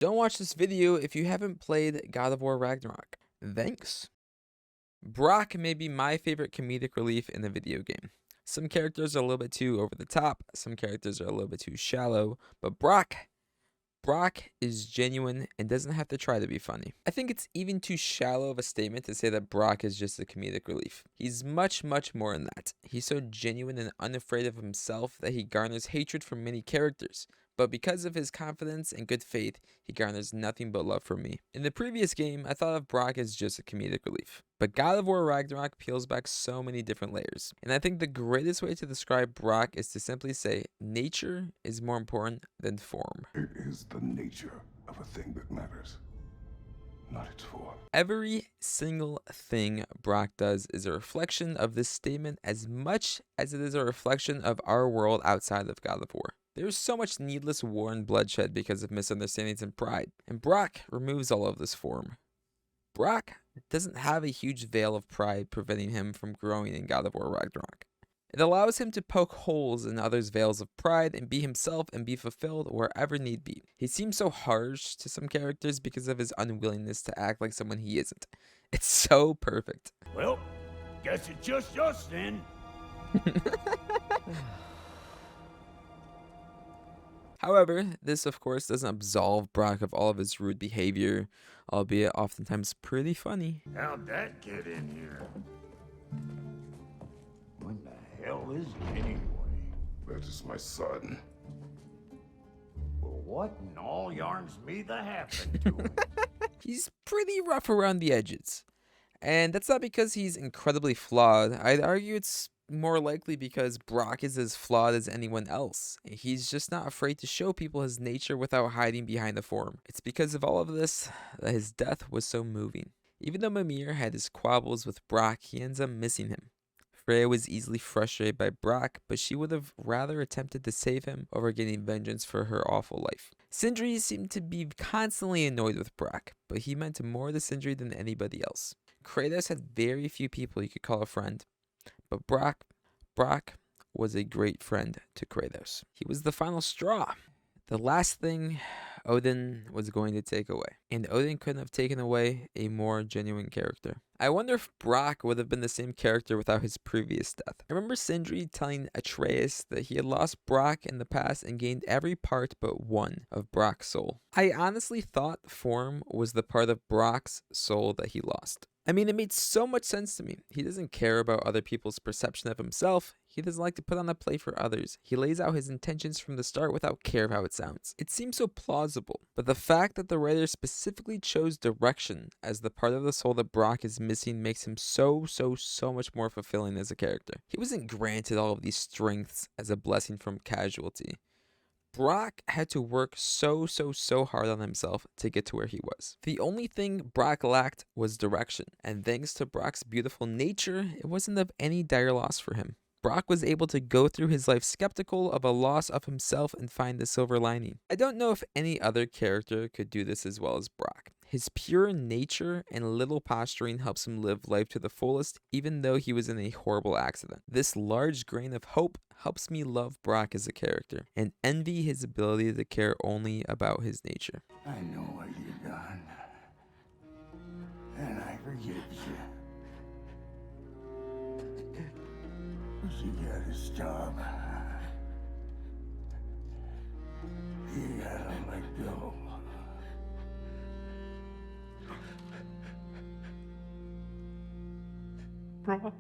Don't watch this video if you haven't played God of War Ragnarok. Thanks. Brok may be my favorite comedic relief in the video game. Some characters are a little bit too over the top, some characters are a little bit too shallow, but Brok is genuine and doesn't have to try to be funny. I think it's even too shallow of a statement to say that Brok is just a comedic relief. He's much, much more than that. He's so genuine and unafraid of himself that he garners hatred from many characters. But because of his confidence and good faith, he garners nothing but love from me. In the previous game, I thought of Brok as just a comedic relief. But God of War Ragnarok peels back so many different layers. And I think the greatest way to describe Brok is to simply say, nature is more important than form. It is the nature of a thing that matters, not its form. Every single thing Brok does is a reflection of this statement as much as it is a reflection of our world outside of God of War. There is so much needless war and bloodshed because of misunderstandings and pride, and Brok removes all of this form. Brok doesn't have a huge veil of pride preventing him from growing in God of War Ragnarok. It allows him to poke holes in others' veils of pride and be himself and be fulfilled wherever need be. He seems so harsh to some characters because of his unwillingness to act like someone he isn't. It's so perfect. Well, guess it's just us then. However, this of course doesn't absolve Brok of all of his rude behavior, albeit oftentimes pretty funny. How'd that get in here? When the hell is it anyway? That is my son. Well, what in all yarns me that happened to him? He's pretty rough around the edges. And that's not because he's incredibly flawed. I'd argue it's more likely because Brok is as flawed as anyone else. He's just not afraid to show people his nature without hiding behind the form. It's because of all of this that his death was so moving. Even though Mimir had his quabbles with Brok, he ends up missing him. Freya was easily frustrated by Brok, but she would have rather attempted to save him over getting vengeance for her awful life. Sindri seemed to be constantly annoyed with Brok, but he meant more to Sindri than anybody else. Kratos had very few people you could call a friend, but Brok was a great friend to Kratos. He was the final straw, the last thing Odin was going to take away. And Odin couldn't have taken away a more genuine character. I wonder if Brok would have been the same character without his previous death. I remember Sindri telling Atreus that he had lost Brok in the past and gained every part but one of Brok's soul. I honestly thought form was the part of Brok's soul that he lost. I mean, it made so much sense to me. He doesn't care about other people's perception of himself. He doesn't like to put on a play for others. He lays out his intentions from the start without care of how it sounds. It seems so plausible, but the fact that the writer specifically chose direction as the part of the soul that Brok is missing makes him so much more fulfilling as a character. He wasn't granted all of these strengths as a blessing from casualty. Brok had to work so hard on himself to get to where he was. The only thing Brok lacked was direction, and thanks to Brok's beautiful nature, it wasn't of any dire loss for him. Brok was able to go through his life skeptical of a loss of himself and find the silver lining. I don't know if any other character could do this as well as Brok. His pure nature and little posturing helps him live life to the fullest, even though he was in a horrible accident. This large grain of hope helps me love Brok as a character, and envy his ability to care only about his nature. I know what you've done, and I forgive you. You gotta stop. You gotta let go. Brok.